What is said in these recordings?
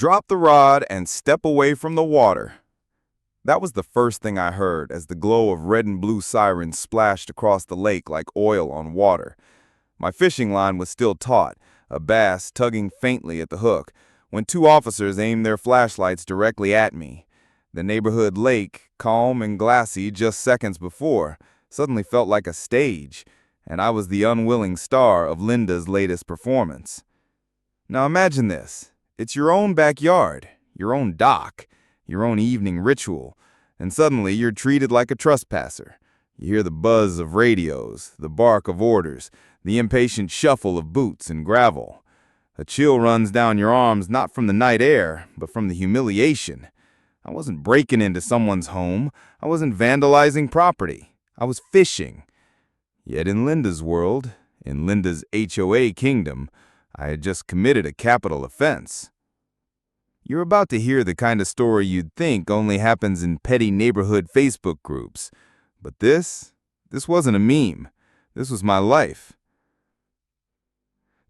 Drop the rod and step away from the water. That was the first thing I heard as the glow of red and blue sirens splashed across the lake like oil on water. My fishing line was still taut, a bass tugging faintly at the hook, when two officers aimed their flashlights directly at me. The neighborhood lake, calm and glassy just seconds before, suddenly felt like a stage, and I was the unwilling star of Linda's latest performance. Now imagine this. It's your own backyard, your own dock, your own evening ritual, and suddenly you're treated like a trespasser. You hear the buzz of radios, the bark of orders, the impatient shuffle of boots and gravel. A chill runs down your arms not from the night air, but from the humiliation. I wasn't breaking into someone's home. I wasn't vandalizing property. I was fishing. Yet in Linda's world, in Linda's HOA kingdom, I had just committed a capital offense. You're about to hear the kind of story you'd think only happens in petty neighborhood Facebook groups. But this wasn't a meme. This was my life.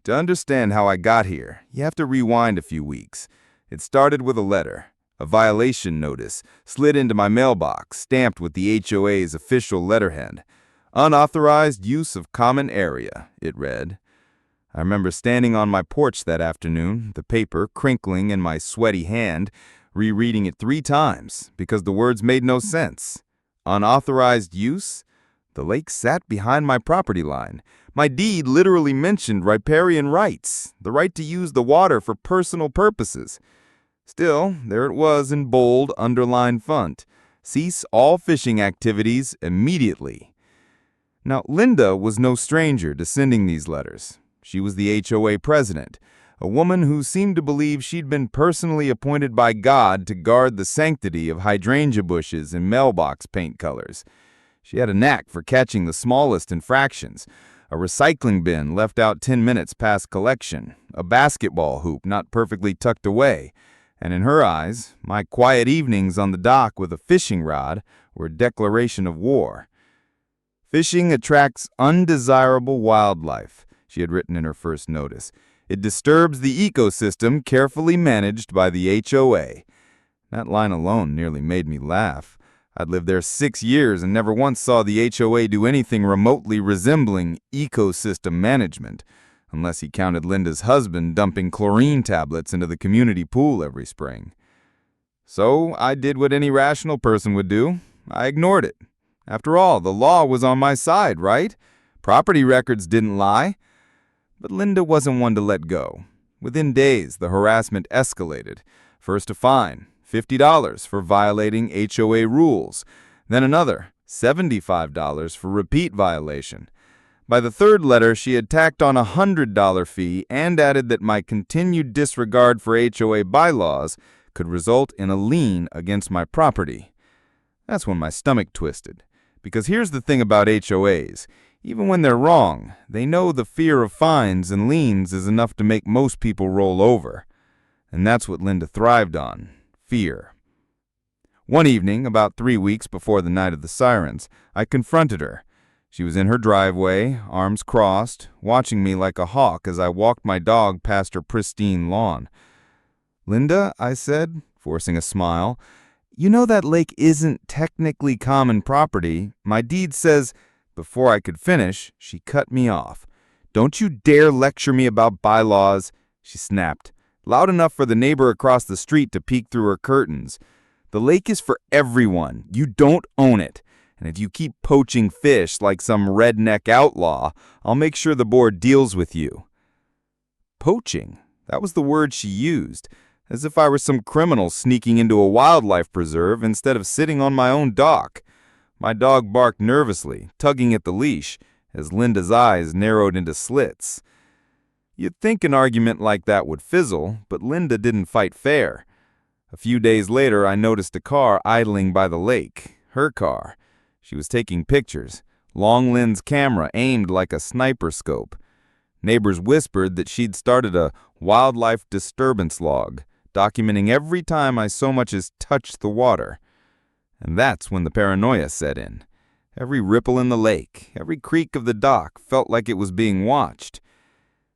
To understand how I got here, you have to rewind a few weeks. It started with a letter, a violation notice, slid into my mailbox, stamped with the HOA's official letterhead. Unauthorized use of common area, it read. I remember standing on my porch that afternoon, the paper crinkling in my sweaty hand, rereading it 3 times because the words made no sense. Unauthorized use? The lake sat behind my property line. My deed literally mentioned riparian rights, the right to use the water for personal purposes. Still, there it was in bold, underlined font. Cease all fishing activities immediately. Now, Linda was no stranger to sending these letters. She was the HOA president, a woman who seemed to believe she'd been personally appointed by God to guard the sanctity of hydrangea bushes and mailbox paint colors. She had a knack for catching the smallest infractions, a recycling bin left out 10 minutes past collection, a basketball hoop not perfectly tucked away, and in her eyes, my quiet evenings on the dock with a fishing rod were a declaration of war. Fishing attracts undesirable wildlife, she had written in her first notice. It disturbs the ecosystem carefully managed by the HOA. That line alone nearly made me laugh. I'd lived there 6 years and never once saw the HOA do anything remotely resembling ecosystem management, unless he counted Linda's husband dumping chlorine tablets into the community pool every spring. So I did what any rational person would do. I ignored it. After all, the law was on my side, right? Property records didn't lie. But Linda wasn't one to let go. Within days, the harassment escalated. First a fine, $50 for violating HOA rules. Then another, $75 for repeat violation. By the third letter, she had tacked on a $100 fee and added that my continued disregard for HOA bylaws could result in a lien against my property. That's when my stomach twisted. Because here's the thing about HOAs. Even when they're wrong, they know the fear of fines and liens is enough to make most people roll over. And that's what Linda thrived on, fear. One evening, about 3 weeks before the night of the sirens, I confronted her. She was in her driveway, arms crossed, watching me like a hawk as I walked my dog past her pristine lawn. "Linda," I said, forcing a smile, "you know that lake isn't technically common property. My deed says—" Before I could finish, she cut me off. "Don't you dare lecture me about bylaws," she snapped, loud enough for the neighbor across the street to peek through her curtains. "The lake is for everyone. You don't own it. And if you keep poaching fish like some redneck outlaw, I'll make sure the board deals with you." Poaching? That was the word she used, as if I were some criminal sneaking into a wildlife preserve instead of sitting on my own dock. My dog barked nervously, tugging at the leash, as Linda's eyes narrowed into slits. You'd think an argument like that would fizzle, but Linda didn't fight fair. A few days later, I noticed a car idling by the lake, her car. She was taking pictures, long lens camera aimed like a sniper scope. Neighbors whispered that she'd started a wildlife disturbance log, documenting every time I so much as touched the water. And that's when the paranoia set in. Every ripple in the lake, every creak of the dock felt like it was being watched.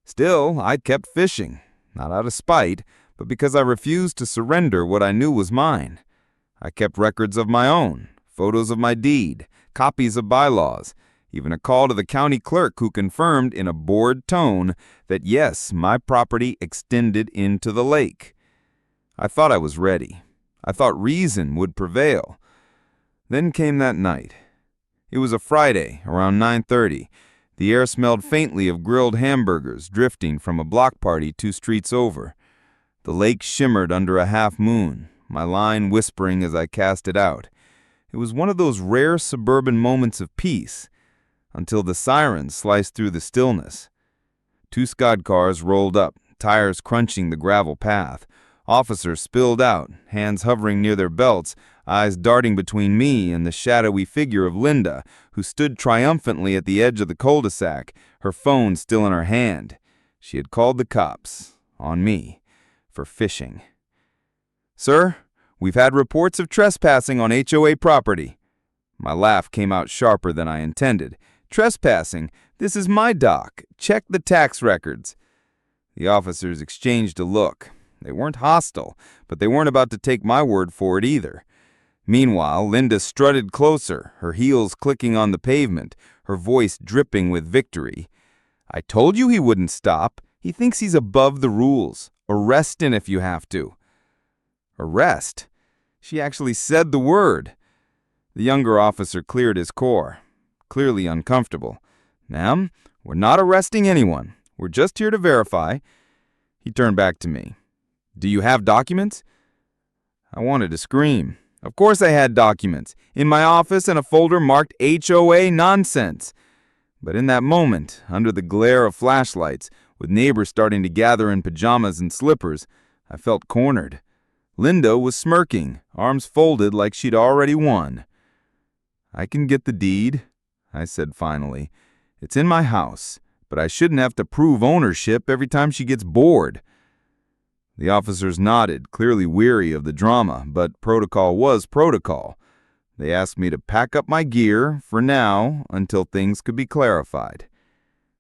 Still, I kept fishing, not out of spite, but because I refused to surrender what I knew was mine. I kept records of my own, photos of my deed, copies of bylaws, even a call to the county clerk who confirmed in a bored tone that yes, my property extended into the lake. I thought I was ready. I thought reason would prevail. Then came that night. It was a Friday, around 9:30. The air smelled faintly of grilled hamburgers drifting from a block party 2 streets over. The lake shimmered under a half moon, my line whispering as I cast it out. It was one of those rare suburban moments of peace, until the sirens sliced through the stillness. 2 squad cars rolled up, tires crunching the gravel path. Officers spilled out, hands hovering near their belts, eyes darting between me and the shadowy figure of Linda, who stood triumphantly at the edge of the cul-de-sac, her phone still in her hand. She had called the cops, on me, for fishing. "Sir, we've had reports of trespassing on HOA property." My laugh came out sharper than I intended. "Trespassing? This is my dock. Check the tax records." The officers exchanged a look. They weren't hostile, but they weren't about to take my word for it either. Meanwhile, Linda strutted closer, her heels clicking on the pavement, her voice dripping with victory. "I told you he wouldn't stop. He thinks he's above the rules. Arrest him if you have to." Arrest? She actually said the word. The younger officer cleared his core, clearly uncomfortable. "Ma'am, we're not arresting anyone. We're just here to verify." He turned back to me. "Do you have documents?" I wanted to scream. Of course I had documents. In my office in a folder marked HOA nonsense. But in that moment, under the glare of flashlights, with neighbors starting to gather in pajamas and slippers, I felt cornered. Linda was smirking, arms folded like she'd already won. "I can get the deed," I said finally. "It's in my house, but I shouldn't have to prove ownership every time she gets bored." The officers nodded, clearly weary of the drama, but protocol was protocol. They asked me to pack up my gear, for now, until things could be clarified.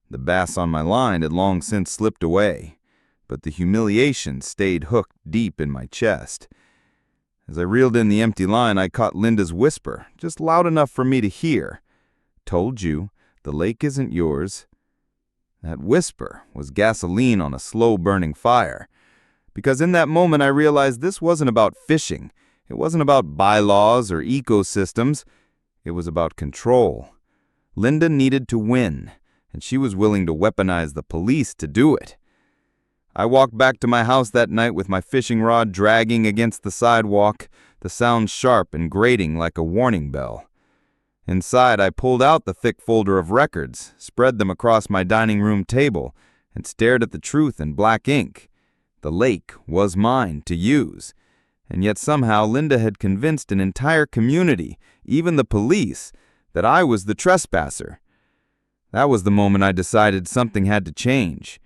The bass on my line had long since slipped away, but the humiliation stayed hooked deep in my chest. As I reeled in the empty line, I caught Linda's whisper, just loud enough for me to hear. "Told you, the lake isn't yours." That whisper was gasoline on a slow-burning fire. Because in that moment I realized this wasn't about fishing. It wasn't about bylaws or ecosystems. It was about control. Linda needed to win, and she was willing to weaponize the police to do it. I walked back to my house that night with my fishing rod dragging against the sidewalk, the sound sharp and grating like a warning bell. Inside, I pulled out the thick folder of records, spread them across my dining room table, and stared at the truth in black ink. The lake was mine to use, and yet somehow Linda had convinced an entire community, even the police, that I was the trespasser. That was the moment I decided something had to change.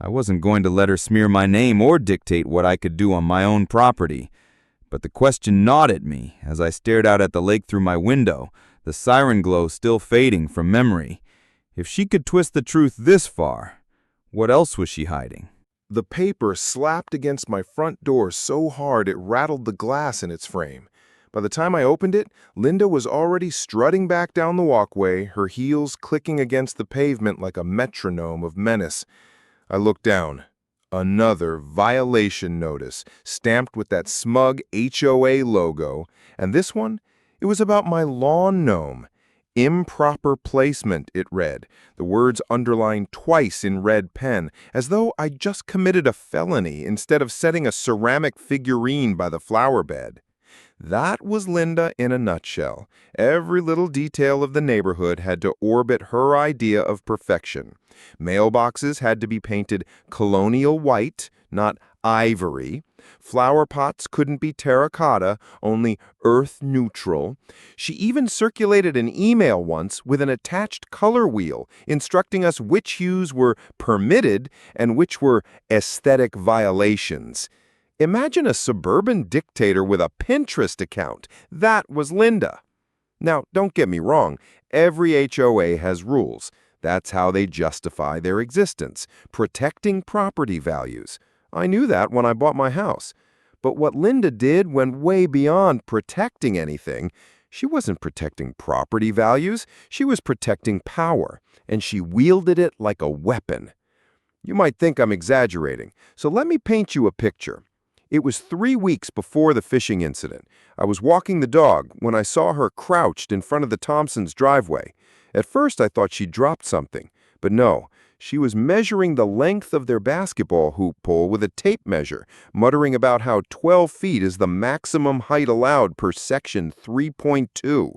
I wasn't going to let her smear my name or dictate what I could do on my own property. But the question gnawed at me as I stared out at the lake through my window, the siren glow still fading from memory. If she could twist the truth this far, what else was she hiding? The paper slapped against my front door so hard it rattled the glass in its frame. By the time I opened it, Linda was already strutting back down the walkway, her heels clicking against the pavement like a metronome of menace. I looked down. Another violation notice, stamped with that smug HOA logo, and this one, it was about my lawn gnome. Improper placement, it read, the words underlined twice in red pen, as though I'd just committed a felony instead of setting a ceramic figurine by the flower bed. That was Linda in a nutshell. Every little detail of the neighborhood had to orbit her idea of perfection. Mailboxes had to be painted colonial white, not ivory. Flower pots couldn't be terracotta, only earth neutral. She even circulated an email once with an attached color wheel instructing us which hues were permitted and which were aesthetic violations. Imagine a suburban dictator with a Pinterest account. That was Linda. Now, don't get me wrong. Every HOA has rules. That's how they justify their existence, protecting property values. I knew that when I bought my house. But what Linda did went way beyond protecting anything. She wasn't protecting property values, she was protecting power, and she wielded it like a weapon. You might think I'm exaggerating, so let me paint you a picture. It was 3 weeks before the fishing incident. I was walking the dog when I saw her crouched in front of the Thompsons' driveway. At first, I thought she'd dropped something, but no. She was measuring the length of their basketball hoop pole with a tape measure, muttering about how 12 feet is the maximum height allowed per section 3.2.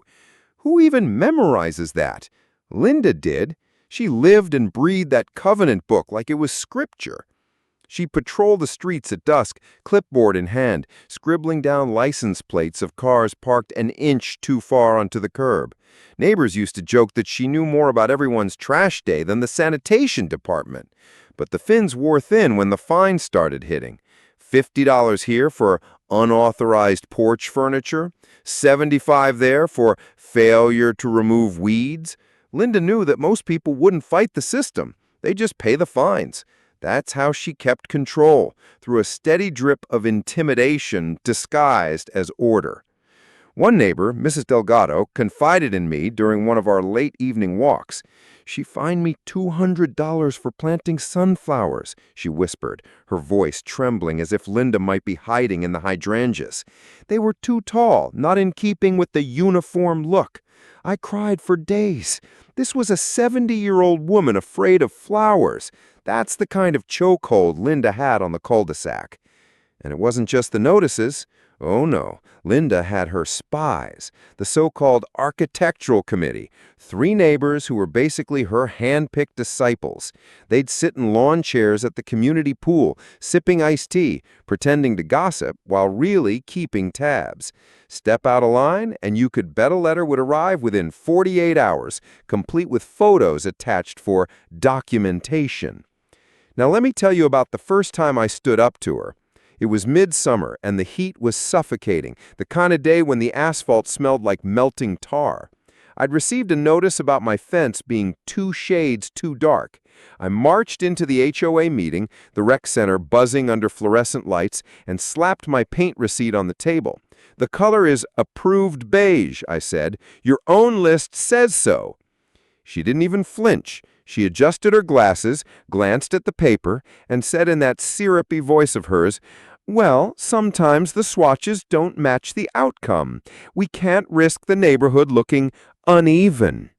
Who even memorizes that? Linda did. She lived and breathed that covenant book like it was scripture. She patrolled the streets at dusk, clipboard in hand, scribbling down license plates of cars parked an inch too far onto the curb. Neighbors used to joke that she knew more about everyone's trash day than the sanitation department. But the fins wore thin when the fines started hitting. $50 here for unauthorized porch furniture, $75 there for failure to remove weeds. Linda knew that most people wouldn't fight the system. They'd just pay the fines. That's how she kept control, through a steady drip of intimidation disguised as order. One neighbor, Mrs. Delgado, confided in me during one of our late evening walks. She fined me $200 for planting sunflowers, she whispered, her voice trembling as if Linda might be hiding in the hydrangeas. They were too tall, not in keeping with the uniform look. I cried for days. This was a 70-year-old woman afraid of flowers. That's the kind of chokehold Linda had on the cul-de-sac. And it wasn't just the notices. Oh no, Linda had her spies, the so-called architectural committee, 3 neighbors who were basically her hand-picked disciples. They'd sit in lawn chairs at the community pool, sipping iced tea, pretending to gossip while really keeping tabs. Step out of line, and you could bet a letter would arrive within 48 hours, complete with photos attached for documentation. Now let me tell you about the first time I stood up to her. It was midsummer, and the heat was suffocating, the kind of day when the asphalt smelled like melting tar. I'd received a notice about my fence being 2 shades too dark. I marched into the HOA meeting, the rec center buzzing under fluorescent lights, and slapped my paint receipt on the table. "The color is approved beige," I said. "Your own list says so." She didn't even flinch. She adjusted her glasses, glanced at the paper, and said in that syrupy voice of hers, "Well, sometimes the swatches don't match the outcome. We can't risk the neighborhood looking uneven."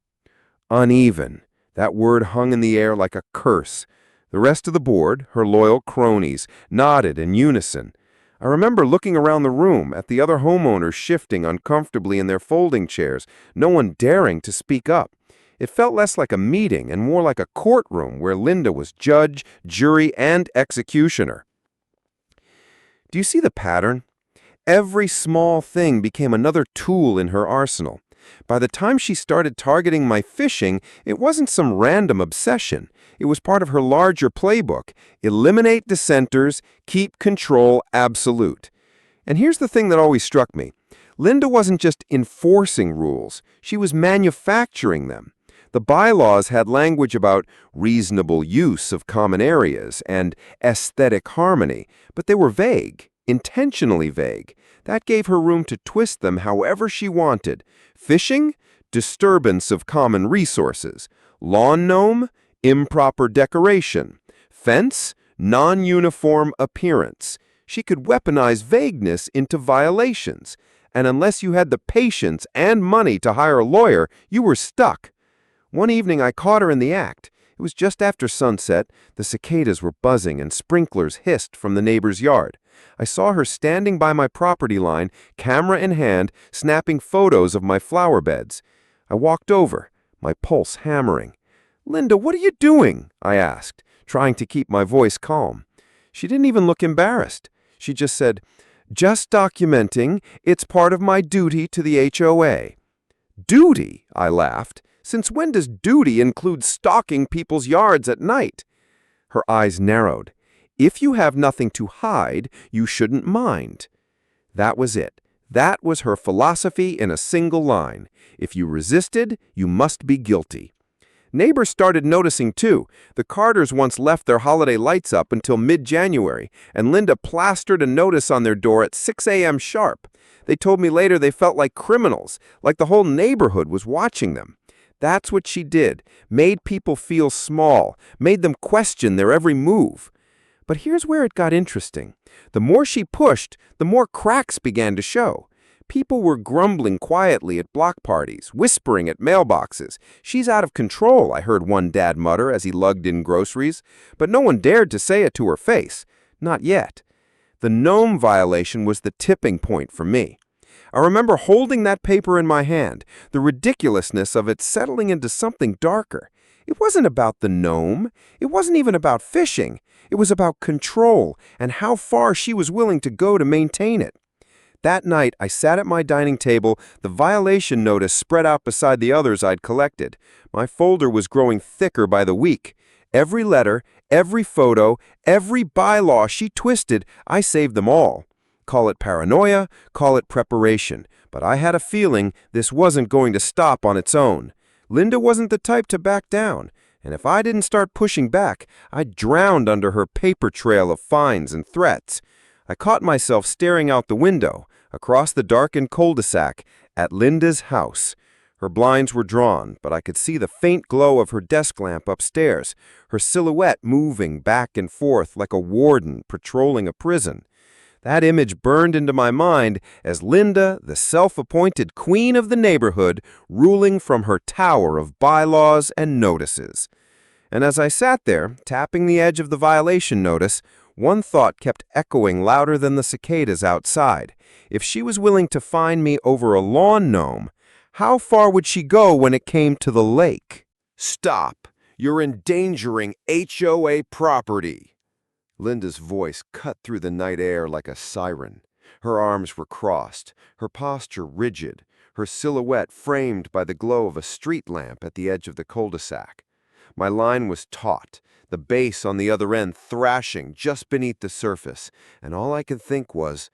Uneven. That word hung in the air like a curse. The rest of the board, her loyal cronies, nodded in unison. I remember looking around the room at the other homeowners shifting uncomfortably in their folding chairs, no one daring to speak up. It felt less like a meeting and more like a courtroom where Linda was judge, jury, and executioner. Do you see the pattern? Every small thing became another tool in her arsenal. By the time she started targeting my fishing, it wasn't some random obsession. It was part of her larger playbook. Eliminate dissenters, keep control absolute. And here's the thing that always struck me. Linda wasn't just enforcing rules. She was manufacturing them. The bylaws had language about reasonable use of common areas and aesthetic harmony, but they were vague, intentionally vague. That gave her room to twist them however she wanted. Fishing? Disturbance of common resources. Lawn gnome? Improper decoration. Fence? Non-uniform appearance. She could weaponize vagueness into violations. And unless you had the patience and money to hire a lawyer, you were stuck. One evening I caught her in the act. It was just after sunset. The cicadas were buzzing and sprinklers hissed from the neighbor's yard. I saw her standing by my property line, camera in hand, snapping photos of my flower beds. I walked over, my pulse hammering. "Linda, what are you doing?" I asked, trying to keep my voice calm. She didn't even look embarrassed. She just said, "Just documenting. It's part of my duty to the HOA." "Duty?" I laughed. "Since when does duty include stalking people's yards at night?" Her eyes narrowed. "If you have nothing to hide, you shouldn't mind." That was it. That was her philosophy in a single line. If you resisted, you must be guilty. Neighbors started noticing too. The Carters once left their holiday lights up until mid-January, and Linda plastered a notice on their door at 6 a.m. sharp. They told me later they felt like criminals, like the whole neighborhood was watching them. That's what she did, made people feel small, made them question their every move. But here's where it got interesting. The more she pushed, the more cracks began to show. People were grumbling quietly at block parties, whispering at mailboxes. "She's out of control," I heard one dad mutter as he lugged in groceries. But no one dared to say it to her face. Not yet. The gnome violation was the tipping point for me. I remember holding that paper in my hand, the ridiculousness of it settling into something darker. It wasn't about the gnome. It wasn't even about fishing. It was about control and how far she was willing to go to maintain it. That night, I sat at my dining table, the violation notice spread out beside the others I'd collected. My folder was growing thicker by the week. Every letter, every photo, every bylaw she twisted, I saved them all. Call it paranoia, call it preparation, but I had a feeling this wasn't going to stop on its own. Linda wasn't the type to back down, and if I didn't start pushing back, I'd drown under her paper trail of fines and threats. I caught myself staring out the window, across the darkened cul-de-sac, at Linda's house. Her blinds were drawn, but I could see the faint glow of her desk lamp upstairs, her silhouette moving back and forth like a warden patrolling a prison. That image burned into my mind as Linda, the self-appointed queen of the neighborhood, ruling from her tower of bylaws and notices. And as I sat there, tapping the edge of the violation notice, one thought kept echoing louder than the cicadas outside. If she was willing to fine me over a lawn gnome, how far would she go when it came to the lake? "Stop! You're endangering HOA property." Linda's voice cut through the night air like a siren. Her arms were crossed, her posture rigid, her silhouette framed by the glow of a street lamp at the edge of the cul-de-sac. My line was taut, the bass on the other end thrashing just beneath the surface, and all I could think was,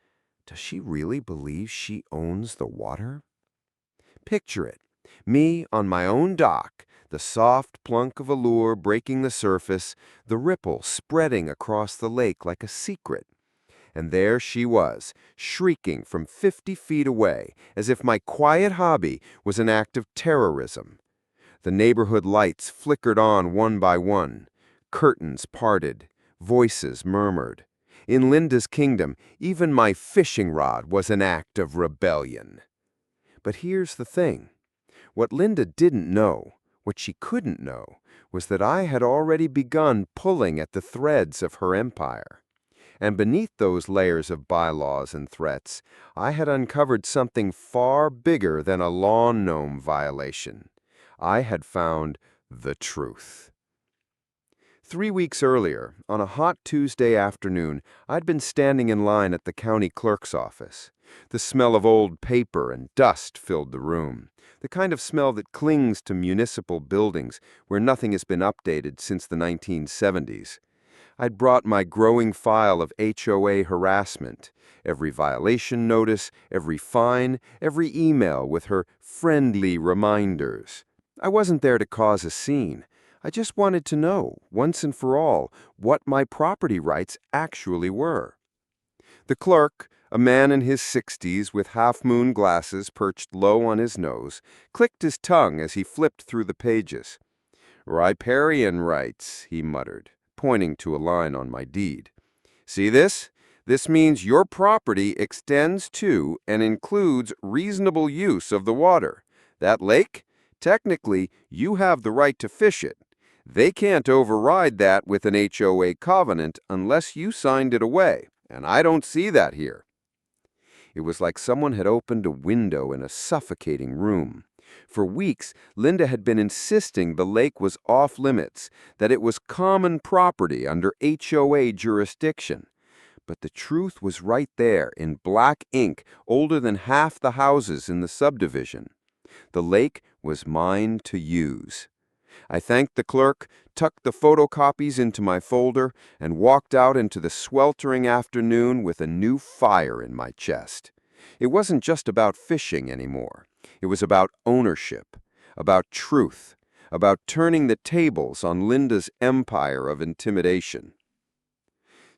does she really believe she owns the water? Picture it, me on my own dock, the soft plunk of a lure breaking the surface, the ripple spreading across the lake like a secret. And there she was, shrieking from 50 feet away, as if my quiet hobby was an act of terrorism. The neighborhood lights flickered on one by one. Curtains parted. Voices murmured. In Linda's kingdom, even my fishing rod was an act of rebellion. But here's the thing. What Linda didn't know, what she couldn't know, was that I had already begun pulling at the threads of her empire. And beneath those layers of bylaws and threats, I had uncovered something far bigger than a lawn gnome violation. I had found the truth. 3 weeks earlier, on a hot Tuesday afternoon, I'd been standing in line at the county clerk's office. The smell of old paper and dust filled the room, the kind of smell that clings to municipal buildings where nothing has been updated since the 1970s. I'd brought my growing file of HOA harassment, every violation notice, every fine, every email with her friendly reminders. I wasn't there to cause a scene. I just wanted to know, once and for all, what my property rights actually were. The clerk, a man in his 60s with half-moon glasses perched low on his nose, clicked his tongue as he flipped through the pages. "Riparian rights," he muttered, pointing to a line on my deed. "See this? This means your property extends to and includes reasonable use of the water. That lake? Technically, you have the right to fish it. They can't override that with an HOA covenant unless you signed it away, and I don't see that here." It was like someone had opened a window in a suffocating room. For weeks, Linda had been insisting the lake was off limits, that it was common property under HOA jurisdiction. But the truth was right there in black ink, older than half the houses in the subdivision. The lake was mine to use. I thanked the clerk, tucked the photocopies into my folder, and walked out into the sweltering afternoon with a new fire in my chest. It wasn't just about fishing anymore. It was about ownership, about truth, about turning the tables on Linda's empire of intimidation.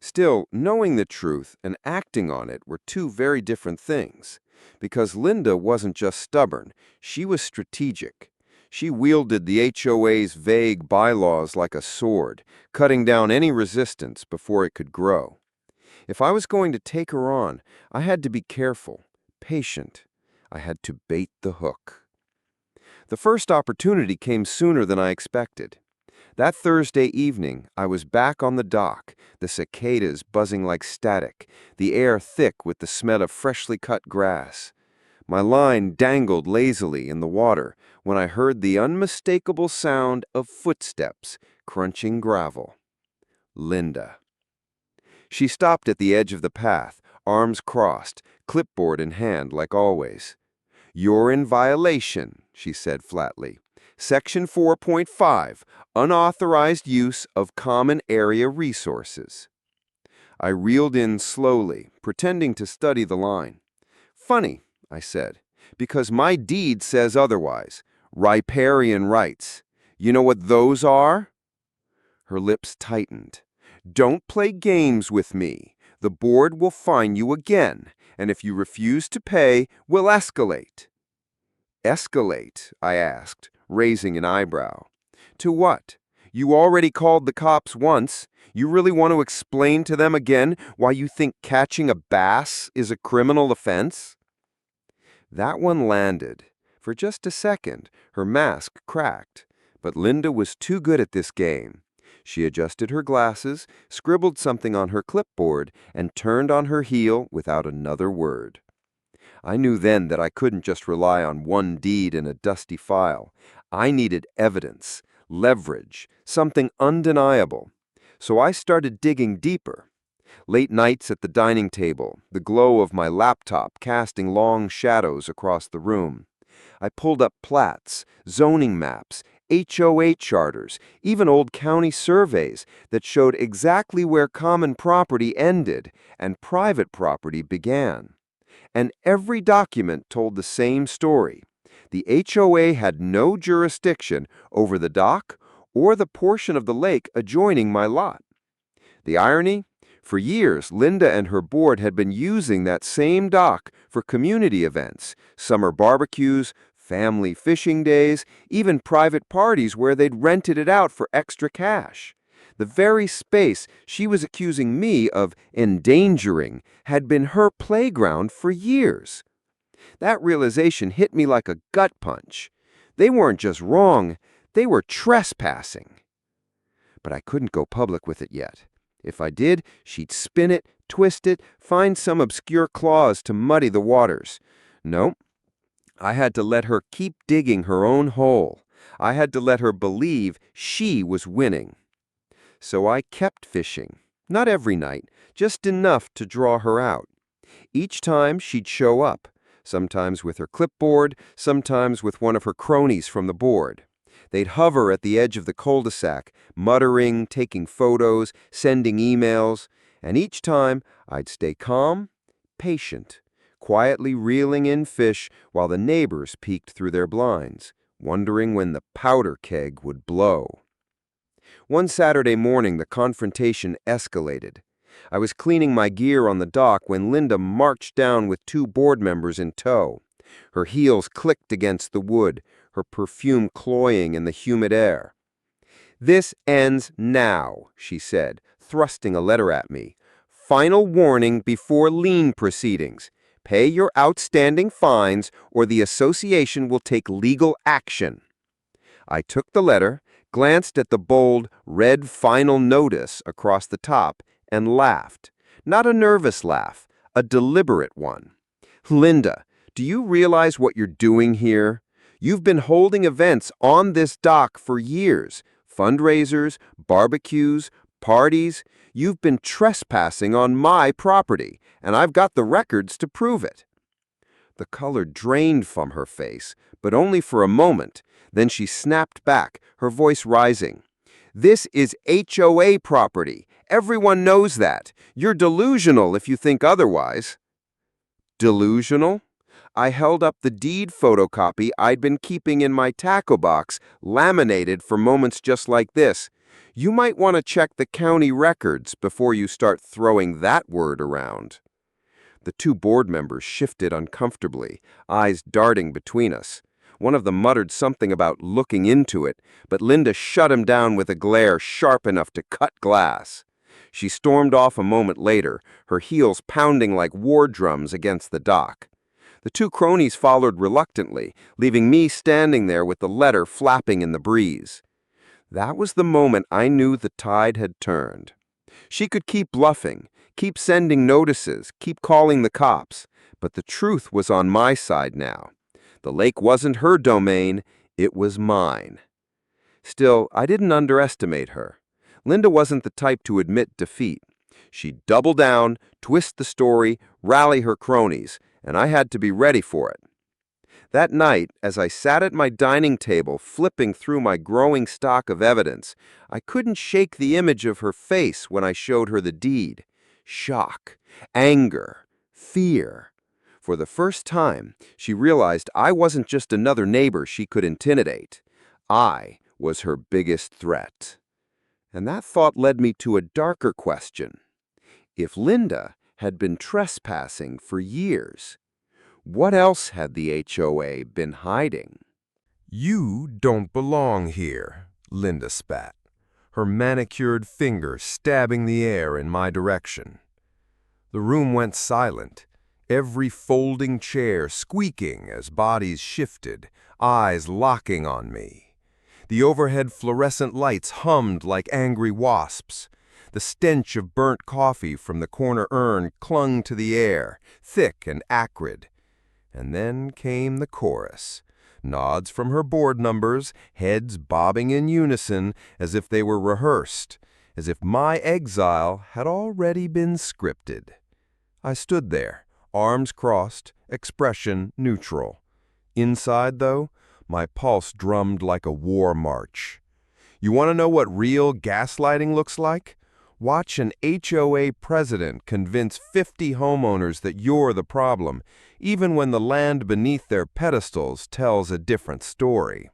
Still, knowing the truth and acting on it were two very different things, because Linda wasn't just stubborn, she was strategic. She wielded the HOA's vague bylaws like a sword, cutting down any resistance before it could grow. If I was going to take her on, I had to be careful, patient. I had to bait the hook. The first opportunity came sooner than I expected. That Thursday evening, I was back on the dock, the cicadas buzzing like static, the air thick with the smell of freshly cut grass. My line dangled lazily in the water when I heard the unmistakable sound of footsteps crunching gravel. Linda. She stopped at the edge of the path, arms crossed, clipboard in hand like always. "You're in violation," she said flatly. "Section 4.5, unauthorized use of common area resources." I reeled in slowly, pretending to study the line. "Funny," I said, "because my deed says otherwise. Riparian rights. You know what those are?" Her lips tightened. "Don't play games with me. The board will fine you again, and if you refuse to pay, we'll escalate." "Escalate?" I asked, raising an eyebrow. "To what? You already called the cops once. You really want to explain to them again why you think catching a bass is a criminal offense?" That one landed. For just a second, her mask cracked. But Linda was too good at this game. She adjusted her glasses, scribbled something on her clipboard, and turned on her heel without another word. I knew then that I couldn't just rely on one deed in a dusty file. I needed evidence, leverage, something undeniable. So I started digging deeper. Late nights at the dining table, the glow of my laptop casting long shadows across the room. I pulled up plats, zoning maps, HOA charters, even old county surveys that showed exactly where common property ended and private property began. And every document told the same story. The HOA had no jurisdiction over the dock or the portion of the lake adjoining my lot. The irony? For years, Linda and her board had been using that same dock for community events, summer barbecues, family fishing days, even private parties where they'd rented it out for extra cash. The very space she was accusing me of endangering had been her playground for years. That realization hit me like a gut punch. They weren't just wrong, they were trespassing. But I couldn't go public with it yet. If I did, she'd spin it, twist it, find some obscure clause to muddy the waters. No, I had to let her keep digging her own hole. I had to let her believe she was winning. So I kept fishing. Not every night, just enough to draw her out. Each time she'd show up, sometimes with her clipboard, sometimes with one of her cronies from the board. They'd hover at the edge of the cul-de-sac, muttering, taking photos, sending emails, and each time I'd stay calm, patient, quietly reeling in fish while the neighbors peeked through their blinds, wondering when the powder keg would blow. One Saturday morning, the confrontation escalated. I was cleaning my gear on the dock when Linda marched down with two board members in tow. Her heels clicked against the wood, her perfume cloying in the humid air. "This ends now," she said, thrusting a letter at me. "Final warning before lien proceedings. Pay your outstanding fines or the association will take legal action." I took the letter, glanced at the bold red final notice across the top, and laughed. Not a nervous laugh, a deliberate one. "Linda, do you realize what you're doing here? You've been holding events on this dock for years. Fundraisers, barbecues, parties. You've been trespassing on my property, and I've got the records to prove it." The color drained from her face, but only for a moment. Then she snapped back, her voice rising. "This is HOA property. Everyone knows that. You're delusional if you think otherwise." Delusional? I held up the deed photocopy I'd been keeping in my tackle box, laminated for moments just like this. You might want to check the county records before you start throwing that word around. The two board members shifted uncomfortably, eyes darting between us. One of them muttered something about looking into it, but Linda shut him down with a glare sharp enough to cut glass. She stormed off a moment later, her heels pounding like war drums against the dock. The two cronies followed reluctantly, leaving me standing there with the letter flapping in the breeze. That was the moment I knew the tide had turned. She could keep bluffing, keep sending notices, keep calling the cops, but the truth was on my side now. The lake wasn't her domain, it was mine. Still, I didn't underestimate her. Linda wasn't the type to admit defeat. She'd double down, twist the story, rally her cronies, and I had to be ready for it. That night, as I sat at my dining table flipping through my growing stock of evidence, I couldn't shake the image of her face when I showed her the deed. Shock, anger, fear. For the first time, she realized I wasn't just another neighbor she could intimidate. I was her biggest threat. And that thought led me to a darker question. If Linda had been trespassing for years, what else had the HOA been hiding? "You don't belong here," Linda spat, her manicured fingers stabbing the air in my direction. The room went silent, every folding chair squeaking as bodies shifted, eyes locking on me. The overhead fluorescent lights hummed like angry wasps. The stench of burnt coffee from the corner urn clung to the air, thick and acrid. And then came the chorus. Nods from her board numbers, heads bobbing in unison as if they were rehearsed, as if my exile had already been scripted. I stood there, arms crossed, expression neutral. Inside, though, my pulse drummed like a war march. You want to know what real gaslighting looks like? Watch an HOA president convince 50 homeowners that you're the problem, even when the land beneath their pedestals tells a different story.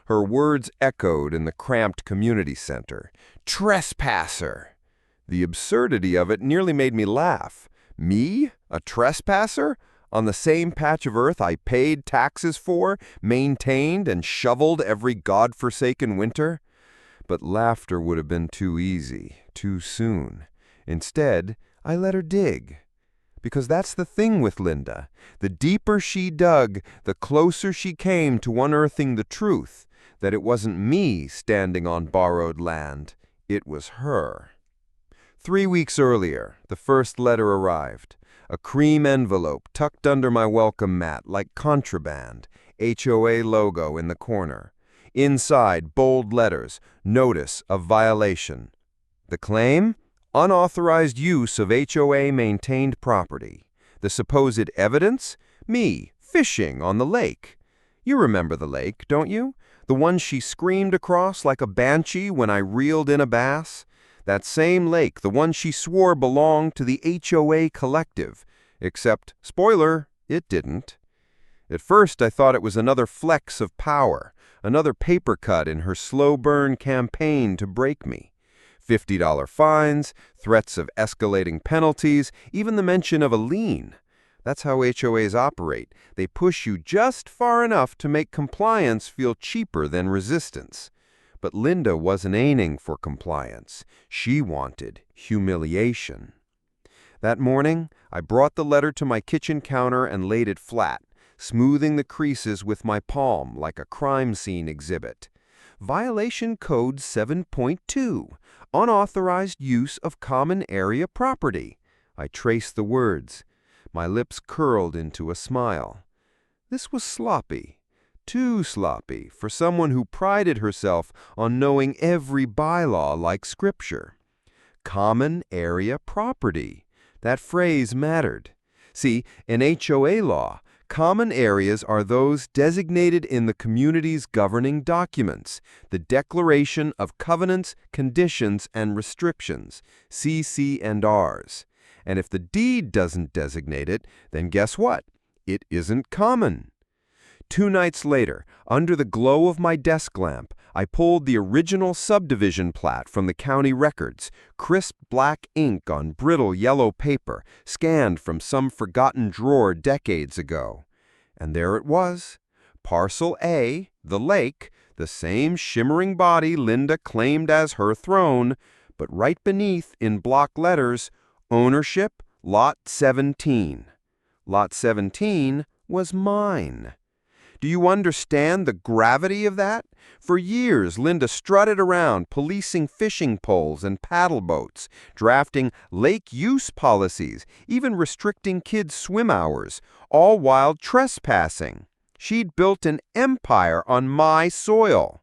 Her words echoed in the cramped community center. Trespasser! The absurdity of it nearly made me laugh. Me? A trespasser? On the same patch of earth I paid taxes for, maintained, and shoveled every godforsaken winter? But laughter would have been too easy, too soon. Instead, I let her dig. Because that's the thing with Linda. The deeper she dug, the closer she came to unearthing the truth, that it wasn't me standing on borrowed land, it was her. 3 weeks earlier, the first letter arrived. A cream envelope tucked under my welcome mat like contraband, HOA logo in the corner. Inside, bold letters, notice of violation. The claim? Unauthorized use of HOA-maintained property. The supposed evidence? Me, fishing on the lake. You remember the lake, don't you? The one she screamed across like a banshee when I reeled in a bass? That same lake, the one she swore belonged to the HOA collective. Except, spoiler, it didn't. At first, I thought it was another flex of power, another paper cut in her slow-burn campaign to break me. $50 fines, threats of escalating penalties, even the mention of a lien. That's how HOAs operate. They push you just far enough to make compliance feel cheaper than resistance. But Linda wasn't aiming for compliance. She wanted humiliation. That morning, I brought the letter to my kitchen counter and laid it flat, smoothing the creases with my palm like a crime scene exhibit. Violation Code 7.2, unauthorized use of common area property. I traced the words. My lips curled into a smile. This was sloppy. Too sloppy for someone who prided herself on knowing every bylaw like Scripture. Common area property. That phrase mattered. See, in HOA law, common areas are those designated in the community's governing documents, the Declaration of Covenants, Conditions, and Restrictions, CC&Rs. And if the deed doesn't designate it, then guess what? It isn't common. 2 nights later, under the glow of my desk lamp, I pulled the original subdivision plat from the county records, crisp black ink on brittle yellow paper, scanned from some forgotten drawer decades ago. And there it was. Parcel A, the lake, the same shimmering body Linda claimed as her throne, but right beneath, in block letters, ownership, Lot 17. Lot 17 was mine. Do you understand the gravity of that? For years, Linda strutted around policing fishing poles and paddle boats, drafting lake use policies, even restricting kids' swim hours, all while trespassing. She'd built an empire on my soil.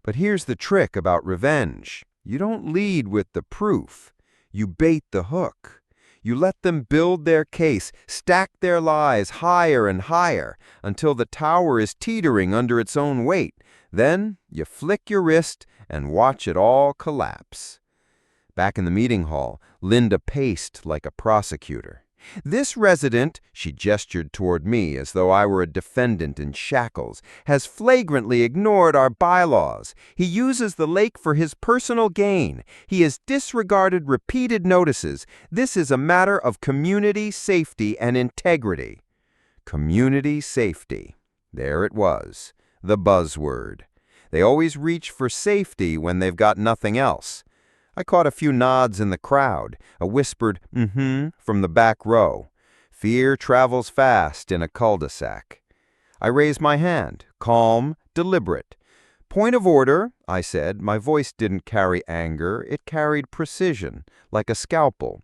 But here's the trick about revenge. You don't lead with the proof. You bait the hook. You let them build their case, stack their lies higher and higher, until the tower is teetering under its own weight. Then you flick your wrist and watch it all collapse. Back in the meeting hall, Linda paced like a prosecutor. This resident, she gestured toward me as though I were a defendant in shackles, has flagrantly ignored our bylaws. He uses the lake for his personal gain. He has disregarded repeated notices. This is a matter of community safety and integrity. Community safety. There it was, the buzzword. They always reach for safety when they've got nothing else. I caught a few nods in the crowd, a whispered from the back row. Fear travels fast in a cul-de-sac. I raised my hand, calm, deliberate. Point of order, I said. My voice didn't carry anger, it carried precision, like a scalpel.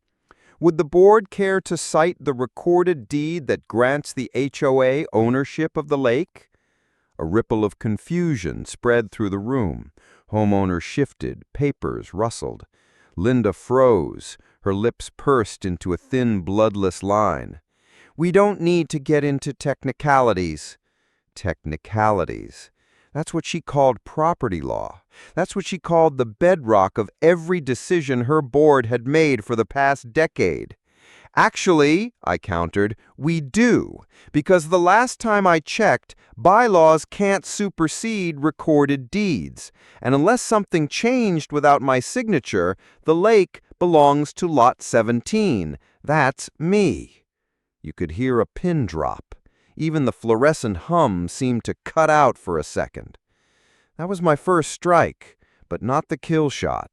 Would the board care to cite the recorded deed that grants the HOA ownership of the lake? A ripple of confusion spread through the room. Homeowner shifted, papers rustled. Linda froze, her lips pursed into a thin, bloodless line. We don't need to get into technicalities. Technicalities. That's what she called property law. That's what she called the bedrock of every decision her board had made for the past decade. Actually, I countered, we do, because the last time I checked, bylaws can't supersede recorded deeds, and unless something changed without my signature, the lake belongs to Lot 17. That's me. You could hear a pin drop. Even the fluorescent hum seemed to cut out for a second. That was my first strike, but not the kill shot.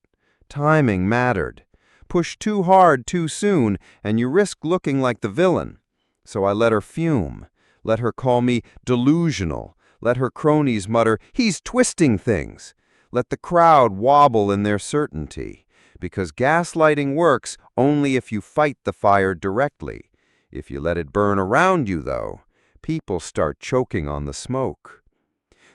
Timing mattered. Push too hard too soon, and you risk looking like the villain. So I let her fume, let her call me delusional, let her cronies mutter, he's twisting things. Let the crowd wobble in their certainty, because gaslighting works only if you fight the fire directly. If you let it burn around you, though, people start choking on the smoke.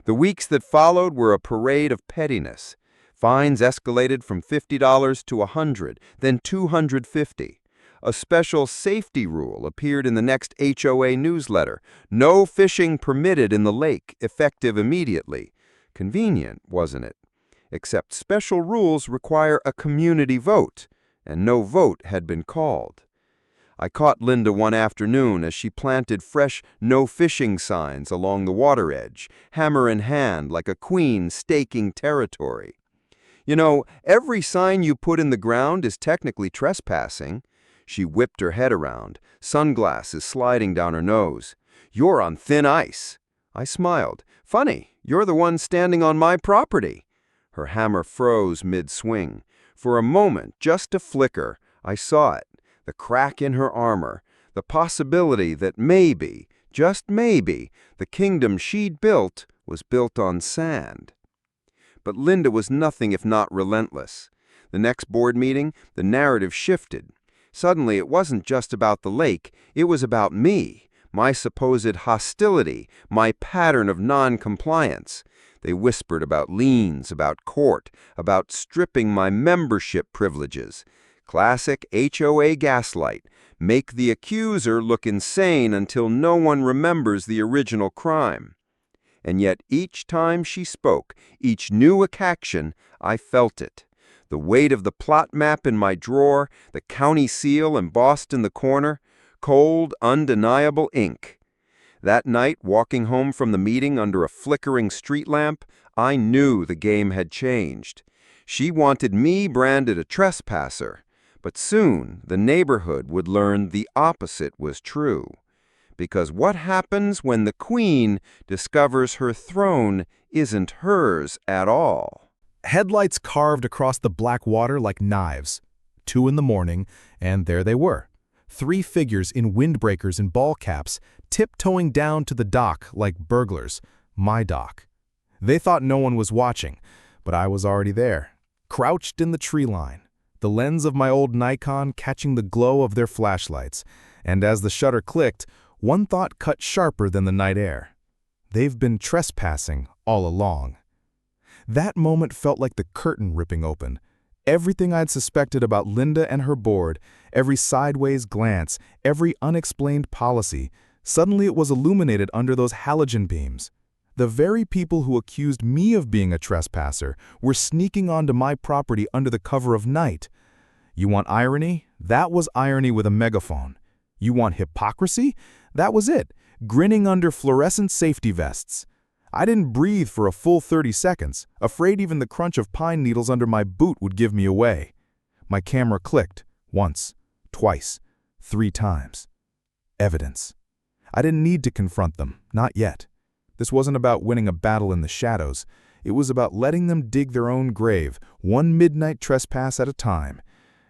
The weeks that followed were a parade of pettiness. Fines escalated from $50 to $100, then $250. A special safety rule appeared in the next HOA newsletter. No fishing permitted in the lake, effective immediately. Convenient, wasn't it? Except special rules require a community vote, and no vote had been called. I caught Linda one afternoon as she planted fresh no fishing signs along the water edge, hammer in hand like a queen staking territory. You know, every sign you put in the ground is technically trespassing. She whipped her head around, sunglasses sliding down her nose. You're on thin ice. I smiled. Funny, you're the one standing on my property. Her hammer froze mid-swing. For a moment, just a flicker, I saw it, the crack in her armor, the possibility that maybe, just maybe, the kingdom she'd built was built on sand. But Linda was nothing if not relentless. The next board meeting, the narrative shifted. Suddenly, it wasn't just about the lake, it was about me, my supposed hostility, my pattern of non-compliance. They whispered about liens, about court, about stripping my membership privileges. Classic HOA gaslight. Make the accuser look insane until no one remembers the original crime. And yet each time she spoke, each new action, I felt it. The weight of the plot map in my drawer, the county seal embossed in the corner, cold, undeniable ink. That night, walking home from the meeting under a flickering street lamp, I knew the game had changed. She wanted me branded a trespasser, but soon the neighborhood would learn the opposite was true. Because what happens when the queen discovers her throne isn't hers at all? Headlights carved across the black water like knives. 2 in the morning, and there they were. 3 figures in windbreakers and ball caps, tiptoeing down to the dock like burglars. My dock. They thought no one was watching, but I was already there, crouched in the tree line, the lens of my old Nikon catching the glow of their flashlights, and as the shutter clicked, one thought cut sharper than the night air. They've been trespassing all along. That moment felt like the curtain ripping open. Everything I'd suspected about Linda and her board, every sideways glance, every unexplained policy, suddenly it was illuminated under those halogen beams. The very people who accused me of being a trespasser were sneaking onto my property under the cover of night. You want irony? That was irony with a megaphone. You want hypocrisy? That was it, grinning under fluorescent safety vests. I didn't breathe for a full 30 seconds, afraid even the crunch of pine needles under my boot would give me away. My camera clicked, once, twice, 3 times. Evidence. I didn't need to confront them, not yet. This wasn't about winning a battle in the shadows. It was about letting them dig their own grave, one midnight trespass at a time.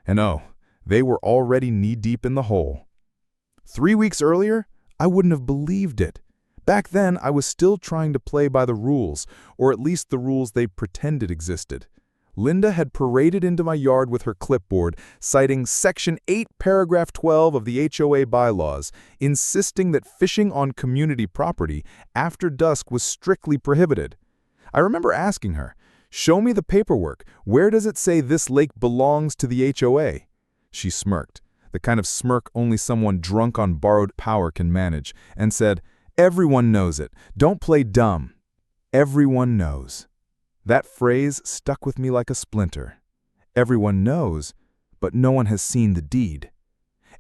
And oh, they were already knee-deep in the hole. 3 weeks earlier, I wouldn't have believed it. Back then, I was still trying to play by the rules, or at least the rules they pretended existed. Linda had paraded into my yard with her clipboard, citing Section 8, Paragraph 12 of the HOA bylaws, insisting that fishing on community property after dusk was strictly prohibited. I remember asking her, "Show me the paperwork. Where does it say this lake belongs to the HOA?" She smirked, the kind of smirk only someone drunk on borrowed power can manage, and said, "Everyone knows it. Don't play dumb." Everyone knows. That phrase stuck with me like a splinter. Everyone knows, but no one has seen the deed.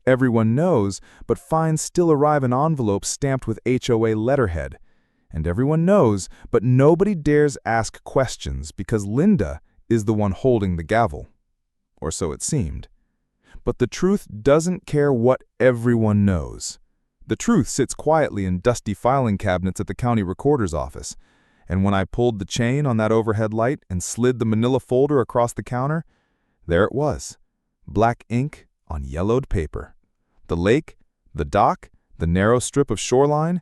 Everyone knows, but fines still arrive in envelopes stamped with HOA letterhead. And everyone knows, but nobody dares ask questions because Linda is the one holding the gavel. Or so it seemed. But the truth doesn't care what everyone knows. The truth sits quietly in dusty filing cabinets at the county recorder's office. And when I pulled the chain on that overhead light and slid the manila folder across the counter, there it was, black ink on yellowed paper. The lake, the dock, the narrow strip of shoreline,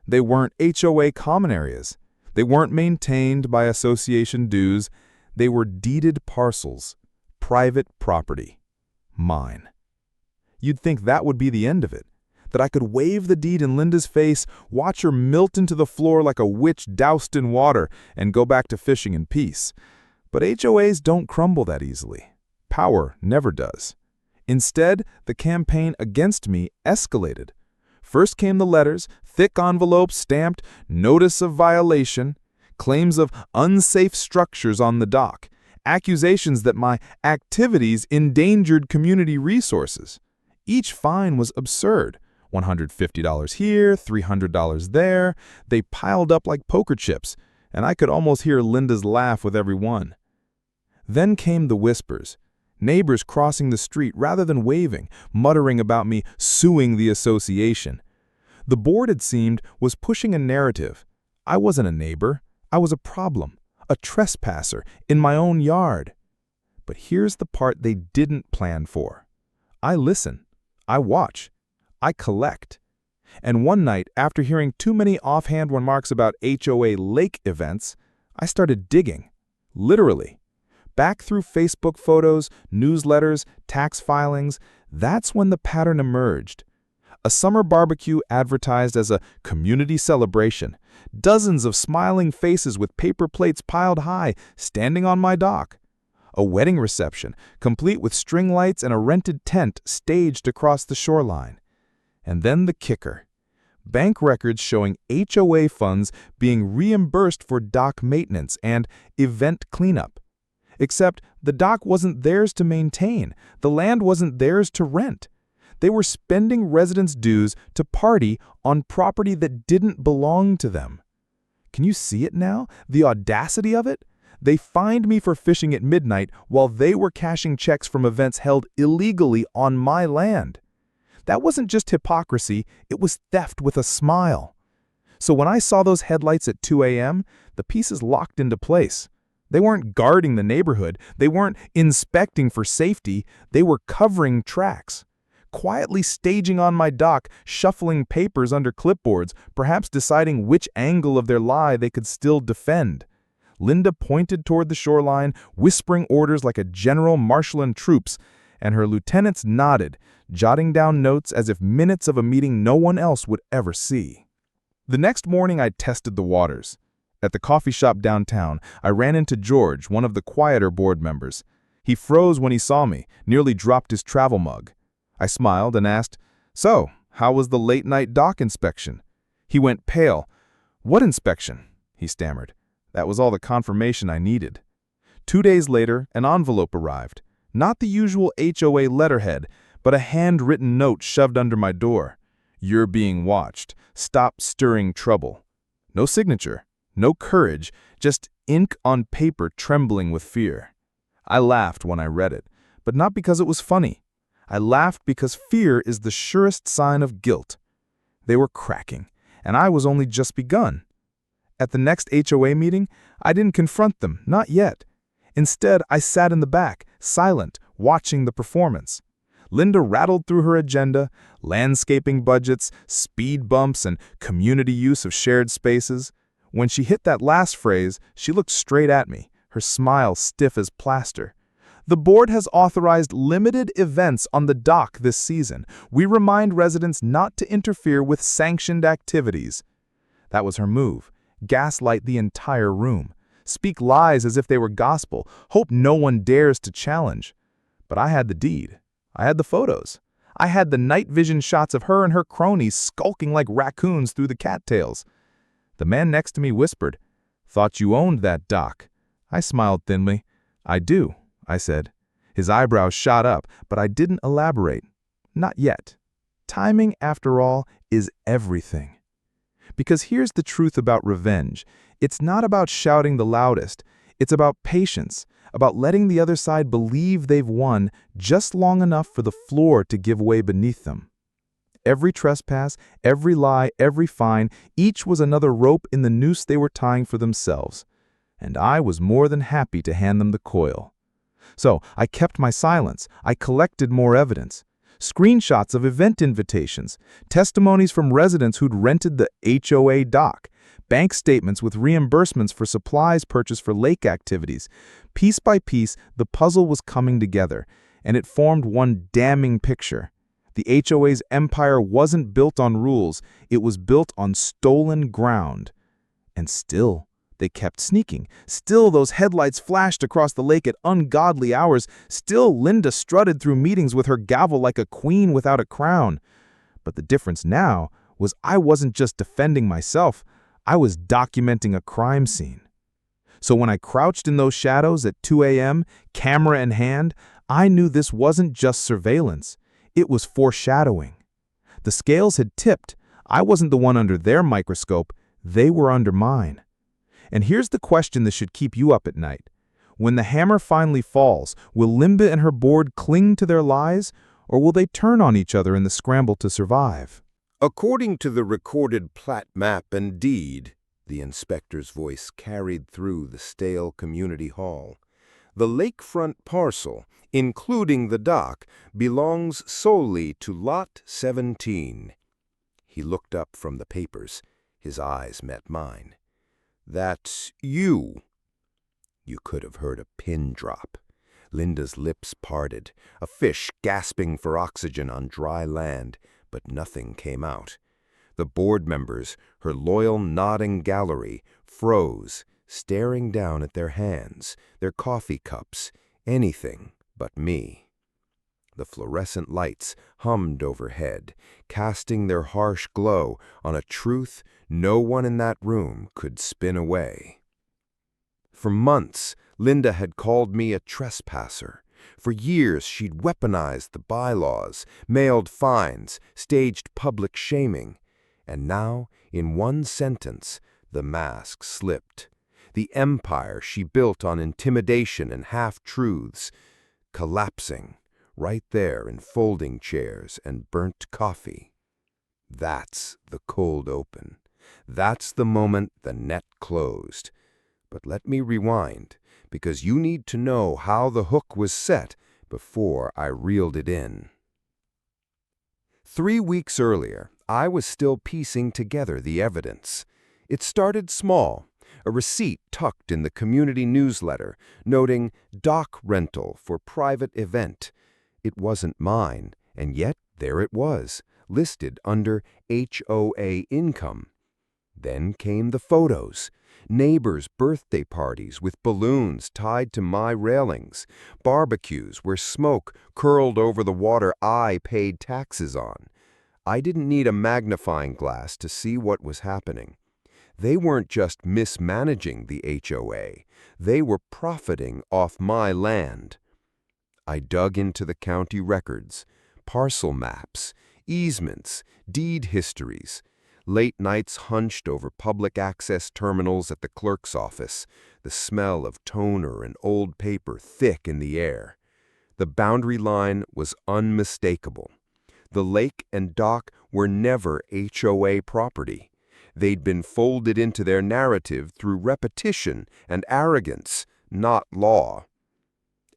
they weren't HOA common areas. They weren't maintained by association dues. They were deeded parcels, private property, mine. You'd think that would be the end of it, that I could wave the deed in Linda's face, watch her melt into the floor like a witch doused in water, and go back to fishing in peace. But HOAs don't crumble that easily. Power never does. Instead, the campaign against me escalated. First came the letters, thick envelopes stamped, notice of violation, claims of unsafe structures on the dock, accusations that my activities endangered community resources. Each fine was absurd. $150 here, $300 there. They piled up like poker chips, and I could almost hear Linda's laugh with every one. Then came the whispers. Neighbors crossing the street rather than waving, muttering about me suing the association. The board, it seemed, was pushing a narrative. I wasn't a neighbor. I was a problem, a trespasser in my own yard. But here's the part they didn't plan for. I listen. I watch. I collect. And one night, after hearing too many offhand remarks about HOA lake events, I started digging. Literally. Back through Facebook photos, newsletters, tax filings, that's when the pattern emerged. A summer barbecue advertised as a community celebration. Dozens of smiling faces with paper plates piled high, standing on my dock. A wedding reception, complete with string lights and a rented tent staged across the shoreline. And then the kicker. Bank records showing HOA funds being reimbursed for dock maintenance and event cleanup. Except the dock wasn't theirs to maintain. The land wasn't theirs to rent. They were spending residents' dues to party on property that didn't belong to them. Can you see it now? The audacity of it? They fined me for fishing at midnight while they were cashing checks from events held illegally on my land. That wasn't just hypocrisy, it was theft with a smile. So when I saw those headlights at 2 a.m., the pieces locked into place. They weren't guarding the neighborhood, they weren't inspecting for safety, they were covering tracks. Quietly staging on my dock, shuffling papers under clipboards, perhaps deciding which angle of their lie they could still defend. Linda pointed toward the shoreline, whispering orders like a general marshaling troops, and her lieutenants nodded, jotting down notes as if minutes of a meeting no one else would ever see. The next morning I tested the waters. At the coffee shop downtown, I ran into George, one of the quieter board members. He froze when he saw me, nearly dropped his travel mug. I smiled and asked, "So, how was the late-night dock inspection?" He went pale. "What inspection?" he stammered. That was all the confirmation I needed. 2 days later, an envelope arrived. Not the usual HOA letterhead, but a handwritten note shoved under my door. "You're being watched. Stop stirring trouble." No signature, no courage, just ink on paper trembling with fear. I laughed when I read it, but not because it was funny. I laughed because fear is the surest sign of guilt. They were cracking, and I was only just begun. At the next HOA meeting, I didn't confront them, not yet. Instead, I sat in the back, silent, watching the performance. Linda rattled through her agenda, landscaping budgets, speed bumps, and community use of shared spaces. When she hit that last phrase, she looked straight at me, her smile stiff as plaster. "The board has authorized limited events on the dock this season. We remind residents not to interfere with sanctioned activities." That was her move. Gaslight the entire room. Speak lies as if they were gospel. Hope no one dares to challenge. But I had the deed. I had the photos. I had the night vision shots of her and her cronies skulking like raccoons through the cattails. The man next to me whispered, "Thought you owned that dock." I smiled thinly. "I do," I said. His eyebrows shot up, but I didn't elaborate. Not yet. Timing, after all, is everything. Because here's the truth about revenge. It's not about shouting the loudest. It's about patience, about letting the other side believe they've won just long enough for the floor to give way beneath them. Every trespass, every lie, every fine, each was another rope in the noose they were tying for themselves. And I was more than happy to hand them the coil. So I kept my silence. I collected more evidence. Screenshots of event invitations, testimonies from residents who'd rented the HOA dock, bank statements with reimbursements for supplies purchased for lake activities. Piece by piece, the puzzle was coming together, and it formed one damning picture. The HOA's empire wasn't built on rules, it was built on stolen ground. And still, they kept sneaking. Still, those headlights flashed across the lake at ungodly hours. Still, Linda strutted through meetings with her gavel like a queen without a crown. But the difference now was I wasn't just defending myself, I was documenting a crime scene. So when I crouched in those shadows at 2 a.m., camera in hand, I knew this wasn't just surveillance. It was foreshadowing. The scales had tipped. I wasn't the one under their microscope. They were under mine. And here's the question that should keep you up at night. When the hammer finally falls, will Linda and her board cling to their lies, or will they turn on each other in the scramble to survive? According to the recorded plat map and deed, the inspector's voice carried through the stale community hall, the lakefront parcel, including the dock, belongs solely to Lot 17. He looked up from the papers. His eyes met mine. "That's you." You could have heard a pin drop. Linda's lips parted, a fish gasping for oxygen on dry land, but nothing came out. The board members, her loyal nodding gallery, froze, staring down at their hands, their coffee cups, anything but me. The fluorescent lights hummed overhead, casting their harsh glow on a truth no one in that room could spin away. For months, Linda had called me a trespasser, For years, she'd weaponized the bylaws, mailed fines, staged public shaming. And now, in one sentence, the mask slipped. The empire she built on intimidation and half-truths, collapsing, right there in folding chairs and burnt coffee. That's the cold open. That's the moment the net closed. But let me rewind, because you need to know how the hook was set before I reeled it in. 3 weeks earlier, I was still piecing together the evidence. It started small, a receipt tucked in the community newsletter, noting dock rental for private event. It wasn't mine, and yet there it was, listed under HOA income. Then came the photos. Neighbors' birthday parties with balloons tied to my railings, barbecues where smoke curled over the water I paid taxes on. I didn't need a magnifying glass to see what was happening. They weren't just mismanaging the HOA, they were profiting off my land. I dug into the county records, parcel maps, easements, deed histories. Late nights hunched over public access terminals at the clerk's office, the smell of toner and old paper thick in the air. The boundary line was unmistakable. The lake and dock were never HOA property. They'd been folded into their narrative through repetition and arrogance, not law.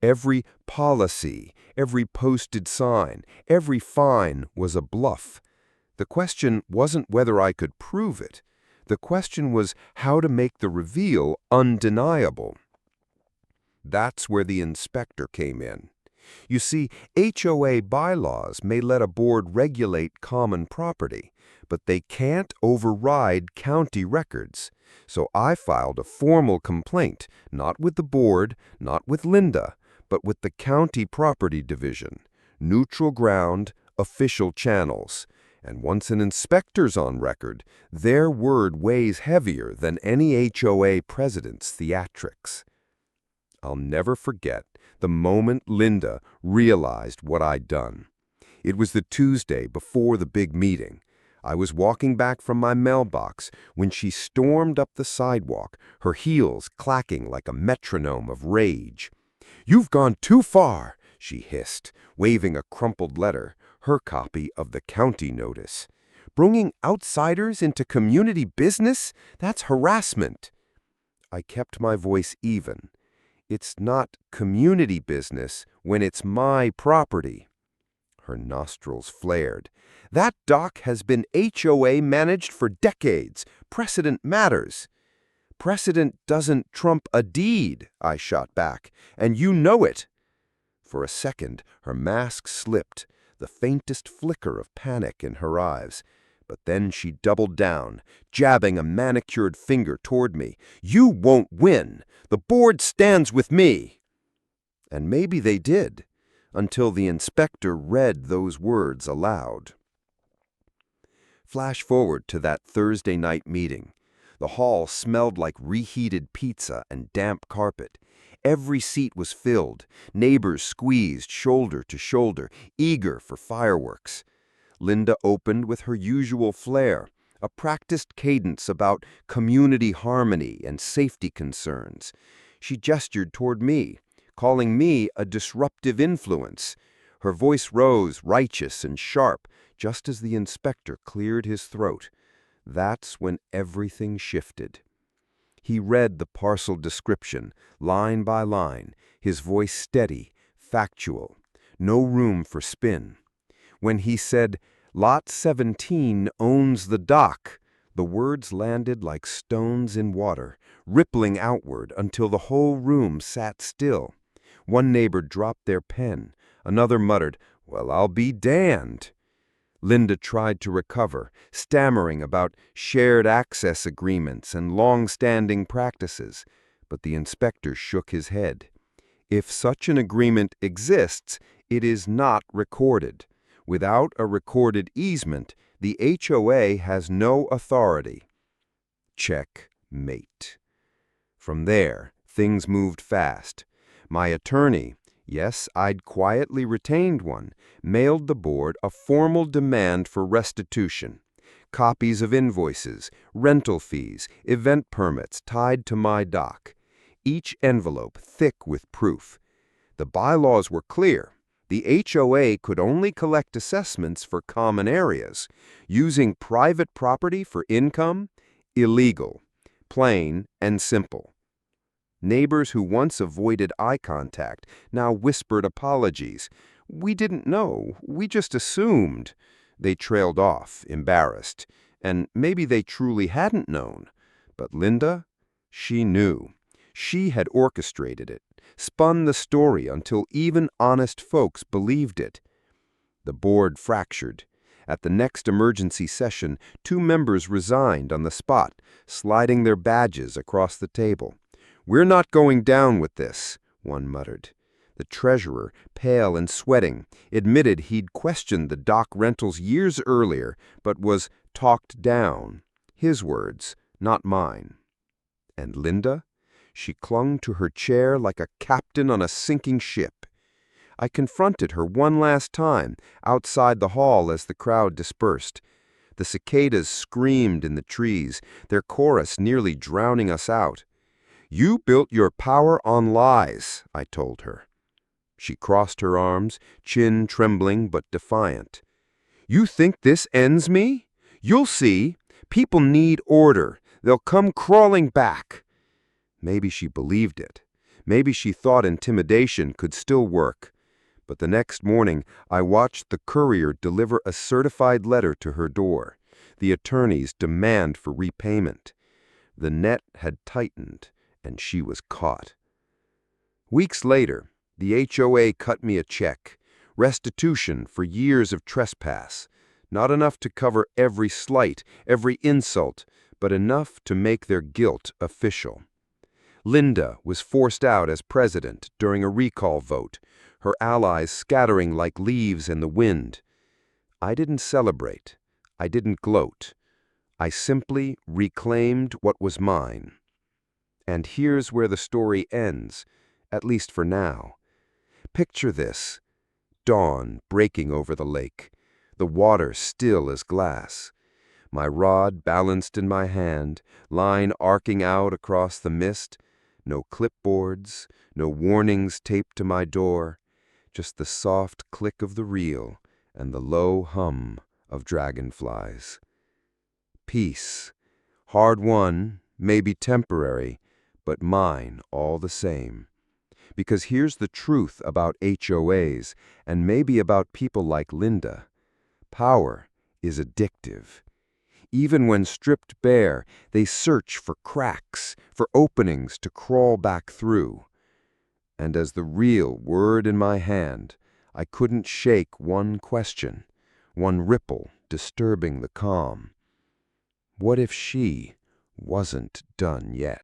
Every policy, every posted sign, every fine was a bluff. The question wasn't whether I could prove it. The question was how to make the reveal undeniable. That's where the inspector came in. You see, HOA bylaws may let a board regulate common property, but they can't override county records. So I filed a formal complaint, not with the board, not with Linda, but with the county property division. Neutral ground, official channels. And once an inspector's on record, their word weighs heavier than any HOA president's theatrics. I'll never forget the moment Linda realized what I'd done. It was the Tuesday before the big meeting. I was walking back from my mailbox when she stormed up the sidewalk, her heels clacking like a metronome of rage. "You've gone too far," she hissed, waving a crumpled letter, her copy of the county notice. "Bringing outsiders into community business? That's harassment." I kept my voice even. It's not community business when it's my property. Her nostrils flared. "That dock has been HOA managed for decades. Precedent matters." "Precedent doesn't trump a deed," I shot back, "and you know it." For a second, her mask slipped, the faintest flicker of panic in her eyes. But then she doubled down, jabbing a manicured finger toward me. "You won't win. The board stands with me." And maybe they did, until the inspector read those words aloud. Flash forward to that Thursday night meeting. The hall smelled like reheated pizza and damp carpet. Every seat was filled, neighbors squeezed shoulder to shoulder, eager for fireworks. Linda opened with her usual flair, a practiced cadence about community harmony and safety concerns. She gestured toward me, calling me a disruptive influence. Her voice rose, righteous and sharp, just as the inspector cleared his throat. That's when everything shifted. He read the parcel description, line by line, his voice steady, factual, no room for spin. When he said, "Lot 17 owns the dock," the words landed like stones in water, rippling outward until the whole room sat still. One neighbor dropped their pen. Another muttered, "Well, I'll be damned." Linda tried to recover, stammering about shared access agreements and long-standing practices, but the inspector shook his head. If such an agreement exists, it is not recorded. Without a recorded easement, the HOA has no authority. Checkmate. From there, things moved fast. My attorney, Yes, I'd quietly retained one, mailed the board a formal demand for restitution. Copies of invoices, rental fees, event permits tied to my dock. Each envelope thick with proof. The bylaws were clear. The HOA could only collect assessments for common areas. Using private property for income? Illegal. Plain and simple. Neighbors who once avoided eye contact now whispered apologies. We didn't know. We just assumed. They trailed off, embarrassed. And maybe they truly hadn't known. But Linda? She knew. She had orchestrated it, spun the story until even honest folks believed it. The board fractured. At the next emergency session, 2 members resigned on the spot, sliding their badges across the table. "We're not going down with this," one muttered. The treasurer, pale and sweating, admitted he'd questioned the dock rentals years earlier, but was talked down. His words, not mine. And Linda? She clung to her chair like a captain on a sinking ship. I confronted her one last time, outside the hall as the crowd dispersed. The cicadas screamed in the trees, their chorus nearly drowning us out. "You built your power on lies," I told her. She crossed her arms, chin trembling but defiant. "You think this ends me? You'll see. People need order. They'll come crawling back." Maybe she believed it. Maybe she thought intimidation could still work. But the next morning, I watched the courier deliver a certified letter to her door. The attorney's demand for repayment. The net had tightened, and she was caught. Weeks later, the HOA cut me a check. Restitution for years of trespass. Not enough to cover every slight, every insult, but enough to make their guilt official. Linda was forced out as president during a recall vote, her allies scattering like leaves in the wind. I didn't celebrate. I didn't gloat. I simply reclaimed what was mine. And here's where the story ends, at least for now. Picture this. Dawn breaking over the lake, the water still as glass. My rod balanced in my hand, line arcing out across the mist. No clipboards, no warnings taped to my door, just the soft click of the reel and the low hum of dragonflies. Peace, hard won, maybe temporary, but mine all the same. Because here's the truth about HOAs, and maybe about people like Linda. Power is addictive. Even when stripped bare, they search for cracks, for openings to crawl back through. And as the reel whirred in my hand, I couldn't shake one question, one ripple disturbing the calm. What if she wasn't done yet?